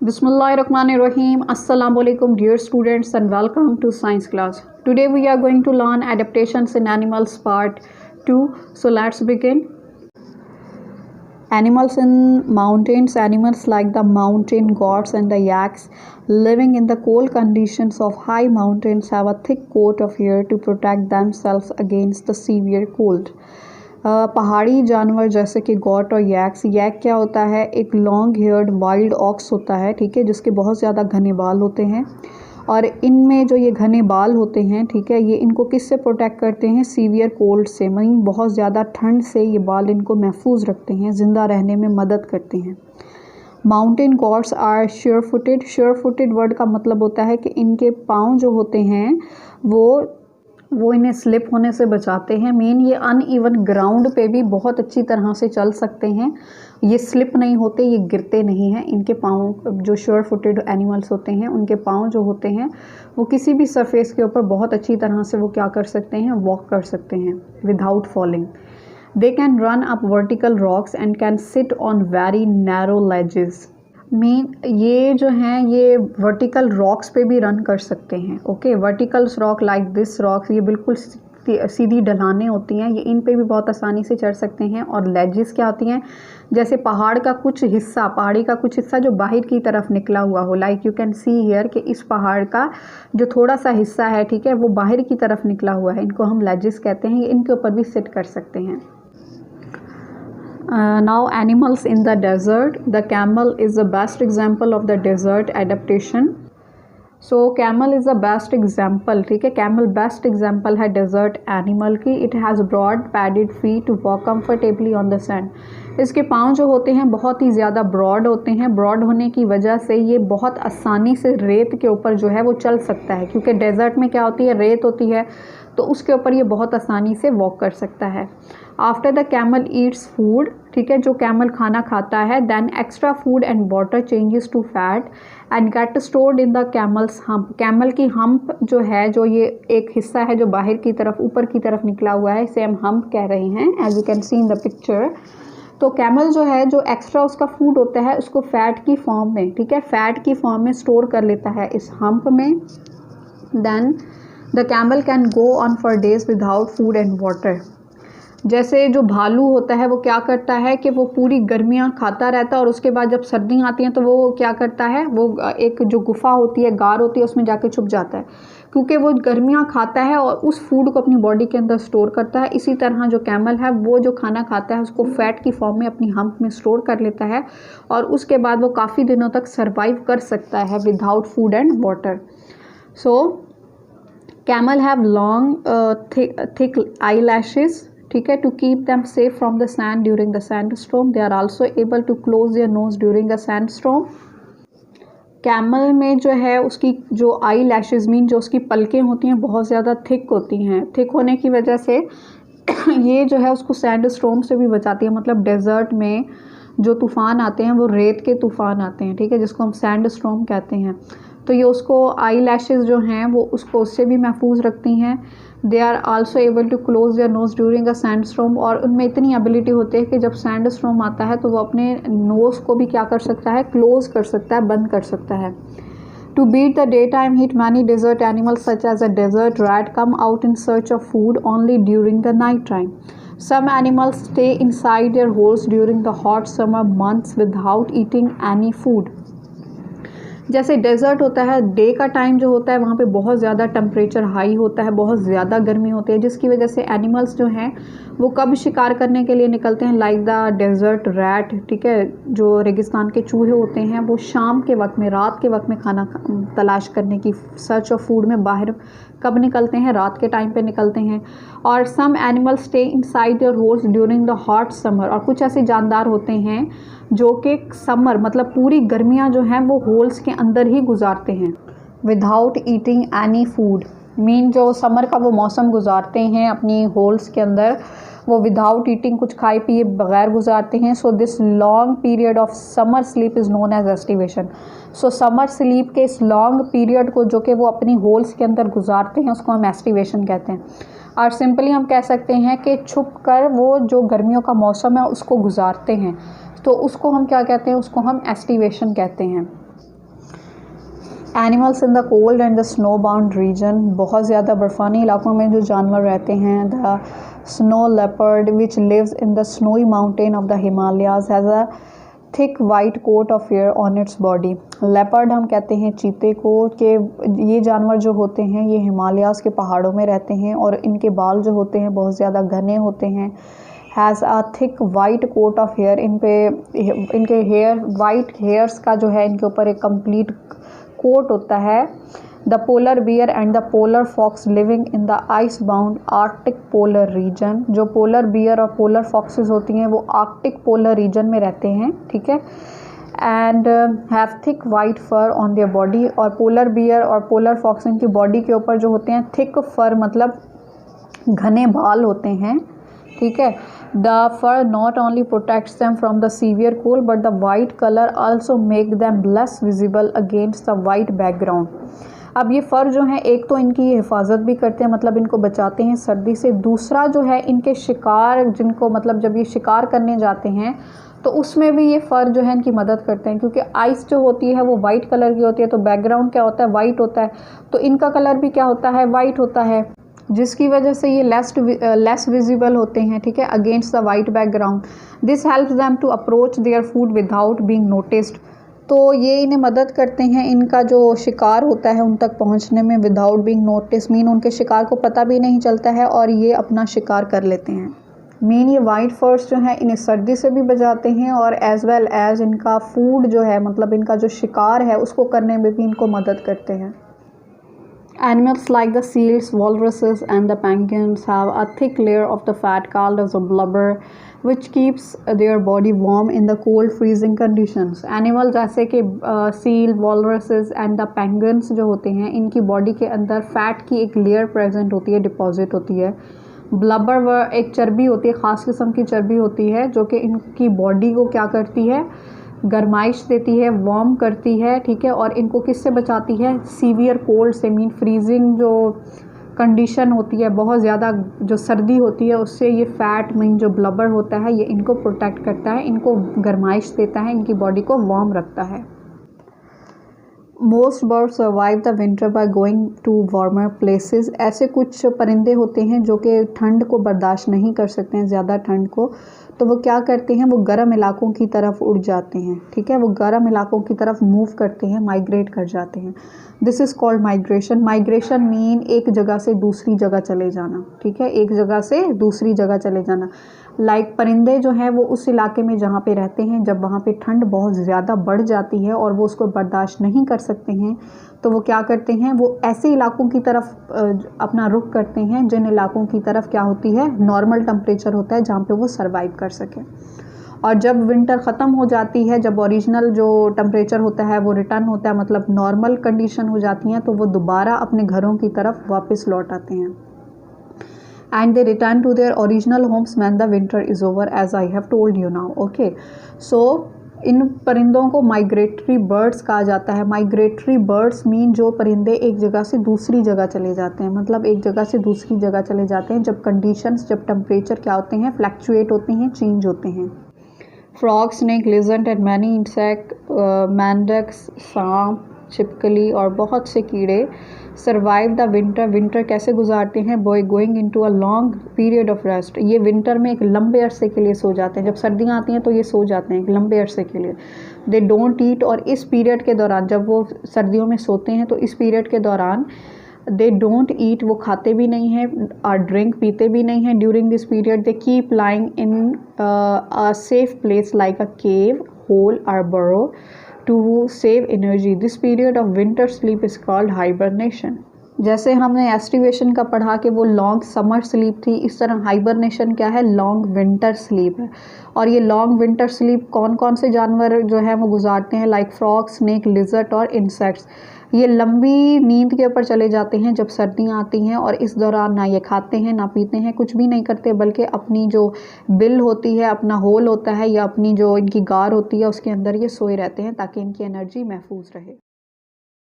Bismillahirrahmanirrahim. Assalamu alaikum dear students and welcome to science class. Today we are going to learn adaptations in animals part 2. So let's begin. Animals in mountains. Animals like the mountain goats and the yaks living in the cold conditions of high mountains have a thick coat of hair to protect themselves against the severe cold. पहाड़ी जानवर जैसे कि got और यैक्स, यैक क्या होता है, एक long heard wild aux होता है, ठीक है, जिसके बहुत ज़्यादा घने बाल होते हैं और इनमें जो ये घने बाल होते हैं, ठीक है, ये इनको किससे प्रोटेक्ट करते हैं, सीवियर कोल्ड से, मीन बहुत ज़्यादा ठंड से ये बाल इनको महफूज रखते हैं, ज़िंदा रहने में मदद करते हैं। Mountain goats are sure footed. Sure footed word का मतलब होता है कि इनके पाँव जो होते हैं वो इन्हें स्लिप होने से बचाते हैं। मेन ये अनइवन ग्राउंड पे भी बहुत अच्छी तरह से चल सकते हैं, ये स्लिप नहीं होते, ये गिरते नहीं हैं। इनके पाँव, जो श्योर फुटेड एनिमल्स होते हैं, उनके पाँव जो होते हैं वो किसी भी सरफेस के ऊपर बहुत अच्छी तरह से वो क्या कर सकते हैं, वॉक कर सकते हैं without falling. They can run up vertical rocks and can sit on very narrow laissez. Mean ये जो हैं ये वर्टिकल रॉक्स पे भी रन कर सकते हैं। Okay, vertical rock like this rocks, ये बिल्कुल सीधी ढलानें होती हैं, ये इन पे भी बहुत आसानी से चढ़ सकते हैं। और लेजेस क्या होती हैं, जैसे पहाड़ी का कुछ हिस्सा जो बाहर की तरफ निकला हुआ हो, like you can see here कि इस पहाड़ का जो थोड़ा सा हिस्सा है, ठीक है, वो बाहर की तरफ निकला हुआ है, इनको हम लेजेस कहते हैं। इनके ऊपर भी सिट कर सकते हैं। Now animals in the desert. The camel is the best example of the desert adaptation. So camel is the best example, ठीक है, camel best example है desert animal की। It has broad padded feet to walk comfortably on the sand. इसके पाँव जो होते हैं बहुत ही ज़्यादा ब्रॉड होते हैं। ब्रॉड होने की वजह से ये बहुत आसानी से रेत के ऊपर जो है वो चल सकता है, क्योंकि डेजर्ट में क्या होती है, रेत होती है, तो उसके ऊपर ये बहुत आसानी से वॉक कर सकता है। After the camel eats food, ठीक है, जो कैमल खाना खाता है, then extra food and water changes to fat and get stored in the camel's hump. Camel की हम्प जो है, जो ये एक हिस्सा है जो बाहर की तरफ ऊपर की तरफ निकला हुआ है, इसे हम हम्प कह रहे हैं, as you can see in the picture. तो कैमल जो है, जो एक्स्ट्रा उसका फूड होता है उसको फैट की फॉर्म में, ठीक है, फैट की फॉर्म में स्टोर कर लेता है इस हम्प में। Then the camel can go on for days without food and water. जैसे जो भालू होता है वो क्या करता है कि वो पूरी गर्मियाँ खाता रहता है और उसके बाद जब सर्दियाँ आती हैं तो वो क्या करता है, वो एक जो गुफा होती है, गार होती है, उसमें जाके छुप जाता है, क्योंकि वो गर्मियाँ खाता है और उस फूड को अपनी बॉडी के अंदर स्टोर करता है। इसी तरह जो कैमल है वो जो खाना खाता है उसको फैट की फॉर्म में अपनी हम्प में स्टोर कर लेता है और उसके बाद वो काफ़ी दिनों तक सर्वाइव कर सकता है without food and water. So camel have long thick eyelashes, ठीक है, to keep them safe from the sand during the sandstorm. They are also able to close their nose during the sandstorm. Camel में जो है उसकी जो eye lashes, mean जो उसकी पलकें होती हैं बहुत ज़्यादा थिक होती हैं। थिक होने की वजह से ये जो है उसको सैंड स्टॉर्म से भी बचाती है। मतलब डेजर्ट में जो तूफ़ान आते हैं वो रेत के तूफ़ान आते हैं, ठीक है, जिसको हम सैंड स्टॉर्म कहते हैं, तो ये उसको आई लैशेज़ जो हैं वो उसको उससे भी महफूज रखती हैं। They are also able to close their nose during a sandstorm. और उनमें इतनी एबिलिटी होती है कि जब सैंड स्टॉर्म आता है तो वो अपने नोज़ को भी क्या कर सकता है, क्लोज कर सकता है, बंद कर सकता है। To beat the daytime heat many desert animals such as a desert rat come out in search of food only during the night time. Some animals stay inside their holes during the hot summer months without eating any food. जैसे desert होता है, day का time जो होता है वहाँ पे बहुत ज़्यादा टेम्परेचर हाई होता है, बहुत ज़्यादा गर्मी होती है, जिसकी वजह से एनिमल्स जो हैं वो कब शिकार करने के लिए निकलते हैं, लाइक द डेजर्ट रैट, ठीक है, जो रेगिस्तान के चूहे होते हैं वो शाम के वक्त में, रात के वक्त में खाना तलाश करने की सर्च ऑफ फूड में बाहर कब निकलते हैं, रात के टाइम पे निकलते हैं। और some animals stay inside their holes during the hot summer. और कुछ ऐसे जानदार होते हैं जो कि समर मतलब पूरी गर्मियाँ जो हैं वो होल्स के अंदर ही गुजारते हैं without eating any food. Mean जो समर का वो मौसम गुजारते हैं अपनी होल्स के अंदर, वो विदाउट ईटिंग, कुछ खाए पिए बगैर गुजारते हैं। So this long period of summer sleep is known as aestivation. So summer sleep के इस लॉन्ग पीरियड को जो कि वो अपनी होल्स के अंदर गुजारते हैं उसको हम एस्टिवेशन कहते हैं। और सिंपली हम कह सकते हैं कि छुप कर वो जो गर्मियों का मौसम है उसको गुजारते हैं, तो उसको हम क्या कहते हैं, उसको हम एस्टिवेशन कहते हैं। Animals in the cold and the snow bound region, बहुत ज़्यादा बर्फ़ानी इलाकों में जो जानवर रहते हैं। The snow leopard which lives in the snowy mountain of the Himalayas has a thick white coat of hair on its body. Leopard हम कहते हैं चीते को, कि ये जानवर जो होते हैं ये हिमालयाज़ के पहाड़ों में रहते हैं और इनके बाल जो होते हैं बहुत ज़्यादा घने होते हैं। Has a thick white coat of hair, इनके हेयर वाइट हेयर्स का जो है इनके ऊपर एक कंप्लीट कोट होता है। The polar bear and the polar fox living in the ice bound Arctic polar region, जो पोलर बियर और पोलर फॉक्सेस होती हैं वो आर्कटिक पोलर रीजन में रहते हैं, ठीक है। And have thick white fur on their body, और पोलर बियर और पोलर फॉक्स इनकी बॉडी के ऊपर जो होते हैं थिक फर मतलब घने बाल होते हैं, ठीक है। The fur not only protects them from the severe cold but the white colour also make them less visible against the white background. अब ये फ़र जो है एक तो इनकी ये हिफाजत भी करते हैं, मतलब इनको बचाते हैं सर्दी से। दूसरा जो है इनके शिकार, जिनको मतलब जब ये शिकार करने जाते हैं तो उसमें भी ये फ़र जो है इनकी मदद करते हैं, क्योंकि आइस जो होती है वो वाइट कलर की होती है, तो बैकग्राउंड क्या होता है, वाइट होता है, तो इनका कलर भी क्या होता है, वाइट होता है, जिसकी वजह से ये लेस विजिबल होते हैं, ठीक है, against the white background. This helps them to approach their food without being noticed, तो ये इन्हें मदद करते हैं इनका जो शिकार होता है उन तक पहुंचने में विदाउट बीइंग नोटिस, मीन उनके शिकार को पता भी नहीं चलता है और ये अपना शिकार कर लेते हैं। मीन ये वाइट फर्स जो है इन्हें सर्दी से भी बचाते हैं और एज वेल एज इनका फूड जो है, मतलब इनका जो शिकार है उसको करने में भी इनको मदद करते हैं। Animals like the seals, walruses and the penguins have a thick layer of the fat called as a blubber which keeps their body warm in the cold freezing conditions. Animal जैसे कि seal, walruses and the penguins जो होते हैं इनकी body के अंदर fat की एक लेयर प्रेजेंट होती है, डिपॉजिट होती है। ब्लबर व एक चर्बी होती है, ख़ास किस्म की चर्बी होती है जो कि इनकी बॉडी को क्या करती है, गर्माइश देती है, वार्म करती है, ठीक है, और इनको किससे बचाती है, सीवियर कोल्ड से, मीन फ्रीजिंग जो कंडीशन होती है, बहुत ज़्यादा जो सर्दी होती है उससे ये फ़ैट मीन जो ब्लबर होता है ये इनको प्रोटेक्ट करता है, इनको गर्माइश देता है, इनकी बॉडी को वार्म रखता है। Most birds survive the winter by going to warmer places, ऐसे कुछ परिंदे होते हैं जो कि ठंड को बर्दाश्त नहीं कर सकते हैं, ज़्यादा ठंड को, तो वो क्या करते हैं, वो गर्म इलाकों की तरफ उड़ जाते हैं, ठीक है, वो गर्म इलाकों की तरफ मूव करते हैं, माइग्रेट कर जाते हैं। This is called migration. Migration mean एक जगह से दूसरी जगह चले जाना, ठीक है, एक जगह से दूसरी जगह चले जाना। लाइक परिंदे जो हैं वो उस इलाके में जहाँ पे रहते हैं, जब वहाँ पे ठंड बहुत ज़्यादा बढ़ जाती है और वो उसको बर्दाश्त नहीं कर सकते हैं, तो वो क्या करते हैं, वो ऐसे इलाकों की तरफ अपना रुख करते हैं जिन इलाकों की तरफ क्या होती है, नॉर्मल टेम्परेचर होता है, जहाँ पे वो सर्वाइव कर सकें। और जब विंटर ख़त्म हो जाती है, जब ओरिजिनल जो टेम्परेचर होता है वो रिटर्न होता है, मतलब नॉर्मल कंडीशन हो जाती हैं, तो वो दोबारा अपने घरों की तरफ वापस लौट आते हैं। And they return to their original homes when the winter is over, as I have told you now. Okay, so इन परिंदों को माइग्रेटरी बर्ड्स कहा जाता है। माइग्रेटरी बर्ड्स मीन जो परिंदे एक जगह से दूसरी जगह चले जाते हैं, मतलब एक जगह से दूसरी जगह चले जाते हैं जब कंडीशंस, जब टेम्परेचर क्या होते हैं, फ्लैक्चुएट होते हैं, चेंज होते हैं। Frog, snake, lizard and many insect, मैंडक्स, सांप, छिपकली और बहुत से कीड़े सर्वाइव द विंटर। विंटर कैसे गुजारते हैं, boy going into a long period of rest. ये विंटर में एक लंबे अरसे के लिए सो जाते हैं, जब सर्दियाँ आती हैं तो ये सो जाते हैं एक लंबे अरसे के लिए। दे डोंट ईट, और इस पीरियड के दौरान जब वो सर्दियों में सोते हैं तो इस पीरियड के दौरान दे डोंट ईट, वो खाते भी नहीं हैं और ड्रिंक पीते भी नहीं हैं। During this period they keep lying in a safe place like a cave, hole और burrow to save energy. This period of winter sleep is called hibernation. जैसे हमने एस्टिवेशन का पढ़ा कि वो लॉन्ग समर स्लीप थी, इस तरह हाइबरनेशन क्या है, लॉन्ग विंटर स्लीप है। और ये लॉन्ग विंटर स्लीप कौन कौन से जानवर जो है वो गुजारते हैं, लाइक फ्रॉग, स्नेक, लिजर्ड और इंसेक्ट्स। ये लंबी नींद के ऊपर चले जाते हैं जब सर्दियाँ आती हैं, और इस दौरान ना ये खाते हैं ना पीते हैं, कुछ भी नहीं करते, बल्कि अपनी जो बिल होती है, अपना होल होता है या अपनी जो इनकी गार होती है उसके अंदर ये सोए रहते हैं ताकि इनकी एनर्जी महफूज रहे।